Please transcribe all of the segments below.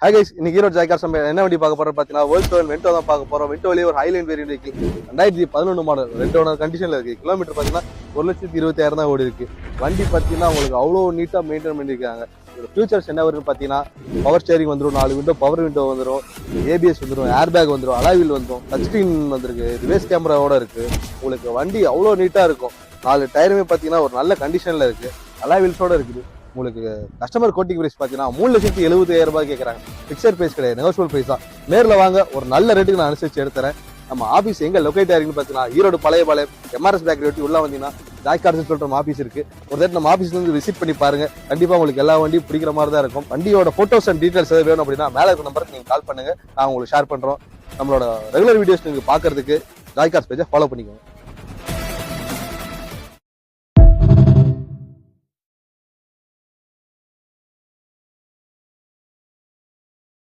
Hi guys, இன்னைக்கு hero Joy cars என்ன வண்டி பார்க்க போறோம் பார்த்தீங்கன்னா Volkswagen Vento தான் பார்க்க போறோம். Ventoலயே ஒரு ஹைலைன் வேரியன்ட் வெஹிக்கிள் 2011 மாடல் ரெண்டோட கண்டிஷன்ல இருக்கு. கிலோமீட்டர் பார்த்தீங்கன்னா 1,26,000 தான் ஓடி இருக்கு. வண்டி பார்த்தீங்கன்னா உங்களுக்கு அவ்வளோ நீட்டா மெயின்டைன் பண்ணிருக்காங்க. இதோட ஃபியூச்சர்ஸ் என்ன வருதுன்னு பார்த்தீங்கன்னா பவர் ஸ்டேரிங் வந்துடும், 4 விண்டோ பவர் விண்டோ வந்துடும், ஏபிஎஸ் வந்துடும், ஏர் பேக் வந்துடும், அலாய் வீல் வந்துடும், டச் ஸ்கிரீன் வந்திருக்கு, ரிவர்ஸ் கேமராவோட இருக்கு. உங்களுக்கு வண்டி அவ்வளோ நீட்டா இருக்கும். 4 டயருமே பார்த்தீங்கன்னா ஒரு நல்ல கண்டிஷன்ல இருக்கு, அலாய் வீல்ஸோட இருக்குது. உங்களுக்கு கஸ்டமர் கோட்டிங் பிரைஸ் பார்த்தீங்கன்னா 3,70,000 ரூபாய் கேட்குறாங்க. ஃபிக்ஸட் பிரைஸ் கிடையாது, நெகோஷியபிள் பிரைஸ் தான். நேரில் வாங்க, ஒரு நல்ல ரேட்டுக்கு நான் அனுசரிச்சு எடுத்துறேன். நம்ம ஆஃபீஸ் எங்கே லொக்கேட் ஆயிருக்குன்னு பார்த்தீங்கன்னா ஈரோடு பழையபாளையம் எம்ஆர்எஸ் பேக்கரி ஒட்டி உள்ள வந்தீங்கன்னா ஜாய் கார்ஸ் சொல்ற நம்ம ஆஃபீஸ் இருக்கு. ஒரு தடவை நம்ம ஆஃபீஸ்ல இருந்து விசிட் பண்ணி பாருங்க. கண்டிப்பா உங்களுக்கு எல்லா வண்டியும் பிடிக்கிற மாதிரி தான் இருக்கும். வண்டியோட போட்டோஸ் அண்ட் டீடைல்ஸ் எதாவது வேணும் அப்படின்னா மேலே இருக்க நம்பருக்கு நீங்க கால் பண்ணுங்க, நான் உங்களுக்கு ஷேர் பண்றோம். நம்மளோட ரெகுலர் வீடியோஸ் நீங்க பாக்குறதுக்கு ஜாய் கார்ஸ் பேஜை ஃபாலோ பண்ணிக்கோங்க.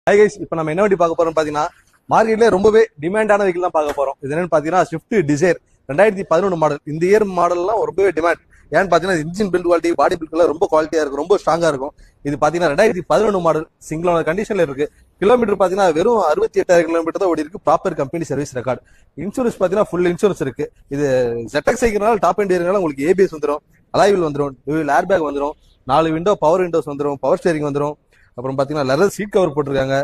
ஹை கைஸ், இப்போ நம்ம என்ன வண்டி பார்க்க போறோம் பார்த்தீங்கன்னா மார்க்கெட்ல ரொம்பவே டிமாண்டான வெஹிக்கிள் தான் பார்க்க போறோம். இது என்னன்னு பார்த்தீங்கன்னா ஸ்விஃப்ட் டிசைர் 2011 மாடல். இந்த இயர் மாடல்லாம் ரொம்பவே டிமாண்ட். ஏன்னு பார்த்தீங்கன்னா இன்ஜின் பில்ட் குவாலிட்டி, பாடி பில்ட்லாம் ரொம்ப குவாலிட்டியா இருக்கும், ரொம்ப ஸ்ட்ராங்கா இருக்கும். இது பார்த்தீங்கன்னா 2011 மாடல், சிங்கிளான கண்டிஷன்ல இருக்கு. கிலோமீட்டர் பார்த்தீங்கன்னா வெறும் 68,000 கிலோமீட்டர் தான் ஓடி இருக்கு. Proper company service record. Insurance பார்த்தீங்கன்னா ஃபுல் இன்சூரன்ஸ் இருக்கு. இது ZX சைக்கிள்னால டாப் எண்ட் ஏரியால உங்களுக்கு ஏபிஎஸ் வந்துடும், அலாய் வீல் வந்துடும், ஏர் பேக் வந்துடும், 4 விண்டோ பவர் விண்டோஸ் வந்துடும், பவர் ஸ்டேரிங் வந்துடும். அப்புறம் பார்த்தீங்கன்னா லெதர் சீட் கவர் போட்டிருக்காங்க,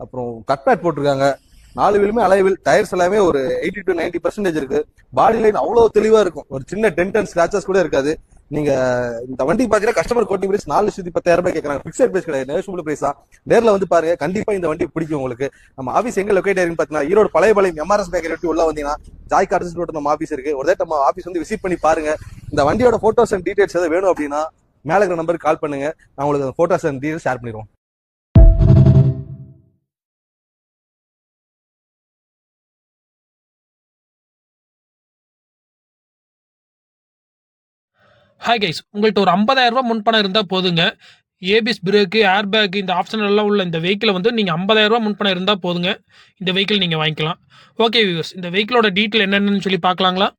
அப்புறம் கட் பேட் போட்டிருக்காங்க. 4 வீலுமே அலாய் வீல், டயர்ஸ் எல்லாமே ஒரு 80 to 90% இருக்கு. பாடி லைன் அவ்வளவு தெளிவா இருக்கும், ஒரு சின்ன டென்ட் அண்ட் ஸ்கிராச்சஸ் கூட இருக்காது. நீங்க இந்த வண்டி பாத்தீங்கன்னா கஸ்டமர் கோட்டிங் பிரைஸ் 4,10,000 ரூபாய் கேட்கறாங்க. பிக்சர் பிரைஸ் கிடையாது, நெகோஷியபிள் பிரைஸ் தான். நேர்ல வந்து பாருங்க, கண்டிப்பா இந்த வண்டி பிடிக்கும் உங்களுக்கு. நம்ம ஆஃபீஸ் எங்க லொகேட் ஆயிருக்குன்னு பாத்தீங்கன்னா ஈரோடு பழையபாளையம் எம்ஆர்எஸ் பேக்கரி ஒட்டி உள்ள வந்தீங்கன்னா ஜாய் கார்ஸ் நம்ம ஆஃபீஸ் இருக்கு. ஒரு நம்ம ஆஃபீஸ் வந்து விசிட் பண்ணி பாருங்க. இந்த வண்டியோட போட்டோஸ் அண்ட் டீடைல்ஸ் ஏதாவது வேணும் அப்படின்னா மேல இருக்கிற நம்பருக்கு கால் பண்ணுங்க, நான் உங்களுக்கு அந்த போட்டோஸ் அண்ட் டீடைல்ஸ் ஷேர் பண்ணிடுவோம். ஹாய் கைஸ், உங்கள்கிட்ட ஒரு 50,000 ரூபாய் முன்பணம் இருந்தால் போதுங்க. ஏபிஎஸ் பிரேக்கு, ஏர் பேக், இந்த ஆப்ஷன் எல்லாம் உள்ள இந்த வெஹிக்கிளை வந்து நீங்கள் 50,000 ரூபாய் முன்பணம் இருந்தால் போதுங்க, இந்த வெஹிக்கிள் நீங்கள் வாங்கிக்கலாம். ஓகே வியூவர்ஸ், இந்த வெஹிக்கிளோட டீட்டெயில் என்னென்னு சொல்லி பார்க்கலாங்களா?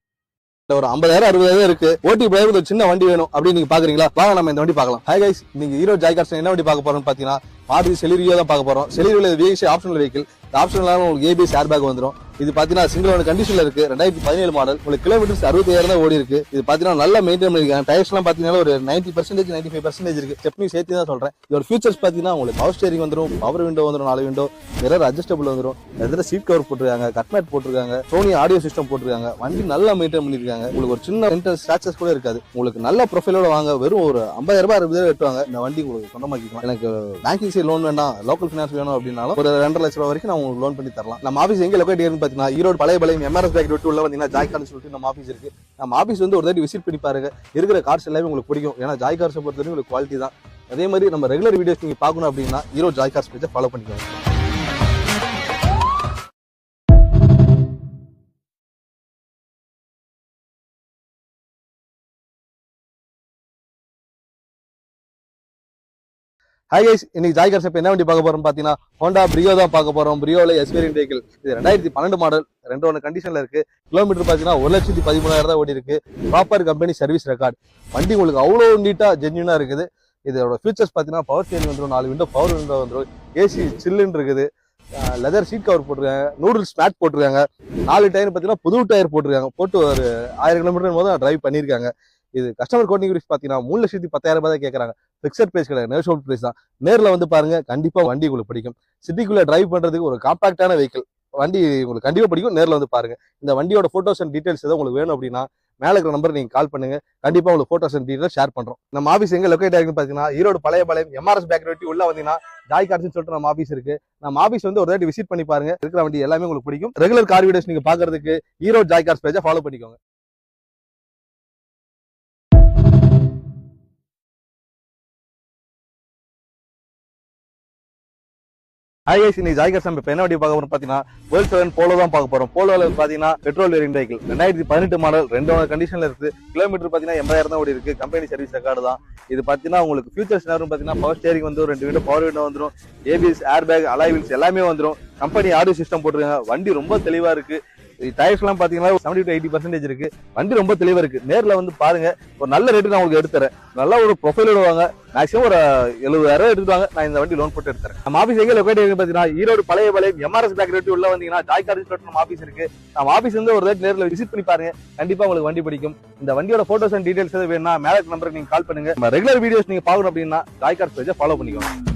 ஒரு 50,000 60,000 இருக்கு. ஓட்டி போய் ஒரு சின்ன வண்டி வேணும் அப்படின்னு நீங்க பாக்குறீங்களா? வாங்க நம்ம இந்த வண்டி பார்க்கலாம். ஹாய் கைஸ், நீங்க ஹீரோ ஜாய் கார்ஸ் என்ன வண்டி பார்க்க போறோம்னு பாத்தீங்கன்னா மாருதி செலிரியோ தான் பார்க்க போறோம். செலிரியோல விஎக்ஸ் ஆப்ஷனல் வெஹிக்கிள். இந்த ஆப்ஷனல் உங்களுக்கு ஏபிஎஸ் ஏர் பேக் வந்துடும். இது பாத்தீங்கன்னா சிங்கிள் கண்டிஷன்ல இருக்கு. 2017 மாடல். உங்களுக்கு கிலோமீட்டர்ஸ் 60,000 தான் ஓடி இருக்கு. இது பாத்தீங்கன்னா நல்லா மெயின்டைன் பண்ணிருக்காங்க. டயர்ஸ் எல்லாம் பாத்தீங்கன்னா ஒரு 90% 95% இருக்கு. ஸ்டெப்னி சேர்த்து தான் சொல்றேன். இதோட ஃபியூச்சர்ஸ் பாத்தீங்கன்னா உங்களுக்கு பவர் ஸ்டேரிங் வந்துடும், பவர் விண்டோ வந்துடும், 4 விண்டோ, மிரர் அட்ஜஸ்டபிள் வந்துடும், எதிர சீட் கவர் போட்டிருக்காங்க, கட் மேட் போட்டிருக்காங்க, சோனி ஆடியோ சிஸ்டம் போட்டிருக்காங்க. வண்டி நல்லா மெயின்டைன் பண்ணிருக்காங்க. உங்களுக்கு ஒரு சின்ன ஸ்கிராச்சஸ் கூட இருக்காது. உங்களுக்கு நல்ல ப்ரொஃபைலோட வாங்க. வெறும் ஒரு 50,000 ரூபாய் 60,000 வெட்டுவாங்க. இந்த வண்டி உங்களுக்கு சொந்தமாக்கிக்கலாம். எனக்கு பேங்கிங் சைடு லோன் வேண்டாம், லோக்கல் ஃபினான்ஸ் வேணும் அப்படின்னாலும் ஒரு 2.5 லட்சம் ரூபாய் வரைக்கும் நான் உங்களுக்கு லோன் பண்ணி தரலாம். நம்ம ஆஃபீஸ் எங்க லொகேட் ஆயிருக்குன்னு பாத்தீங்கன்னா ஈரோடு பழையபாளையம் எம்ஆர்எஸ் பேக்கரி ஒட்டி உள்ள வந்தீங்கன்னா ஜாய் கார்ஸ் சொல்லிட்டு நம்ம ஆஃபீஸ் இருக்கு. நம்ம ஆஃபீஸ் வந்து ஒரு தடவை விசிட் பண்ணி பாருங்க. இருக்கிற கார்ஸ் எல்லாமே உங்களுக்கு பிடிக்கும். ஏன்னா ஜாய் கார்ஸை பொறுத்தவரைக்கும் உங்களுக்கு குவாலிட்டி தான். அதே மாதிரி நம்ம ரெகுலர் வீடியோஸ் நீங்க பார்க்கணும் அப்படின்னா ஹீரோ ஜாய் கார்ஸ் பேஜை ஃபாலோ பண்ணிக்கோங்க. ஹாய் கைஸ், இன்னைக்கு ஜாய் கார்ஸ் என்ன வண்டி பார்க்க போறோம் பாத்தீங்கன்னா ஹோண்டா பிரியோ தான் பார்க்க போறோம். பிரியோல எஸ் வேரியன்ட் வெஹிக்கிள். இது 2012 மாடல், ரெண்டோட கண்டிஷன்ல இருக்கு. கிலோமீட்டர் பாத்தீங்கன்னா 1,13,000 தான் ஓடி இருக்கு. Proper company service record. வண்டி உங்களுக்கு அவ்வளவு நீட்டா ஜென்யூனா இருக்குது. இதோட ஃபியூச்சர்ஸ் பாத்தீங்கன்னா பவர் ஸ்டேரிங் வந்துடும், 4 விண்டோ பவர் விண்டோ வந்துடும், ஏசி சில்லுன்னு இருக்குது, லெதர் சீட் கவர் போட்டிருக்காங்க, நூடுல்ஸ் மேட் போட்டிருக்காங்க, 4 டயர் பாத்தீங்கன்னா புது டயர் போட்டிருக்காங்க. போட்டு ஒரு 1000 கிலோமீட்டர் போது டிரைவ் பண்ணிருக்காங்க. இது கஸ்டமர் கோட்டிங் பிரைஸ் பாத்தீங்கன்னா 3,10,000 ரூபாய் தான் கேட்கறாங்க. பிக்சர் பிரைஸ் கிடையாது, நெகோஷியபிள் பிரைஸ் தான். நேர்ல வந்து பாருங்க, கண்டிப்பா வண்டி உங்களுக்கு பிடிக்கும். சிட்டிக்குள்ள டிரைவ் பண்றதுக்கு ஒரு காம்பாக்டான வெஹிக்கிள். வண்டி உங்களுக்கு கண்டிப்பா பிடிக்கும். நேர்ல வந்து பாருங்க. இந்த வண்டியோட போட்டோஸ் அண்ட் டீடைல்ஸ் ஏதாவது உங்களுக்கு வேணும் அப்படின்னா மேல இருக்கிற நம்பர் நீங்க கால் பண்ணுங்க, கண்டிப்பா உங்களுக்கு போட்டோஸ் அண்ட் டீடைல்ஸ் ஷேர் பண்றோம். நம்ம ஆஃபீஸ் எங்க லொகேட் ஆயிருக்குன்னு பாத்தீங்கன்னா ஈரோடு பழையபாளையம் எம்ஆர்எஸ் பேக்கரி ஒட்டி உள்ள வந்தீங்கன்னா ஜாய் கார்ஸ் சொல்லிட்டு நம்ம ஆஃபீஸ் இருக்கு. நம்ம ஆஃபீஸ் வந்து ஒரு தடவை விசிட் பண்ணி பாருங்க. இருக்கிற வண்டி எல்லாமே உங்களுக்கு பிடிக்கும். ரெகுலர் கார் வீடியோஸ் நீங்க பாக்குறதுக்கு ஹீரோ ஜாய் கார்ஸ் பேஜை ஃபாலோ பண்ணிக்கோங்க. ஹாய் கைஸ், இன்னைக்கு ஜாய் கார்ஸ் என்ன வண்டி பார்க்க போறோம் பாத்தீங்கன்னா Volkswagen போலோ தான் பார்க்க போறோம். போலோல பாத்தீங்கன்னா பெட்ரோல் வேரியன்ட் வெஹிக்கிள் 2018 மாடல், ரெண்டோட கண்டிஷன்ல இருக்கு. கிலோமீட்டர் பாத்தீங்கன்னா 80,000 தான் ஓடி இருக்கு. கம்பெனி சர்வீஸ் ரெக்கார்டு தான். இது பாத்தீங்கன்னா உங்களுக்கு ஃபியூச்சர்ஸ் என்ன பாத்தீங்கன்னா பவர் ஸ்டேரிங் வந்து 2 விண்டோ பவர் விண்டோ வந்துடும், ABS air bag alloy wheels எல்லாமே வந்துடும், கம்பெனி ஆடியோ சிஸ்டம் போட்டிருக்காங்க. வண்டி ரொம்ப தெளிவா இருக்கு. டயர்ஸ் எல்லாம் பாத்தீங்கன்னா 70 to 80% இருக்கு. வண்டி ரொம்ப தெளிவா இருக்கு. நேர்ல வந்து பாருங்க. ஒரு நல்ல ரேட்டு நான் உங்களுக்கு எடுத்துறேன். நல்ல ஒரு ப்ரொஃபைல் வாங்க. மேக்ஸிமம் ஒரு 70,000 எடுத்துவாங்க. நான் இந்த வண்டி லோன் போட்டு எடுத்துறேன். நம்ம ஆபீஸ் எங்க லொகேட் இருக்கு பாத்தீங்கன்னா ஈரோடு பழைய எம்ஆர்எஸ் பேக் ரேட்டு உள்ள வந்தீங்கன்னா ஜாய் கார்ஸ் நம்ம ஆபீஸ் இருக்கு. நம்ம ஆபீஸ் வந்து ஒரு நேர்ல விசிட் பண்ணி பாருங்க. கண்டிப்பா உங்களுக்கு வண்டி பிடிக்கும். இந்த வண்டியோட போட்டோஸ் அண்ட் டீடைல்ஸ் எதாவது வேணும்னா மேல நம்பருக்கு நீங்க கால் பண்ணுங்க. நம்ம ரெகுலர் வீடியோஸ் நீங்க பாக்கணும் அப்படின்னா ஜாய் கார்ஸ் பேஜை ஃபாலோ பண்ணிக்கோங்க.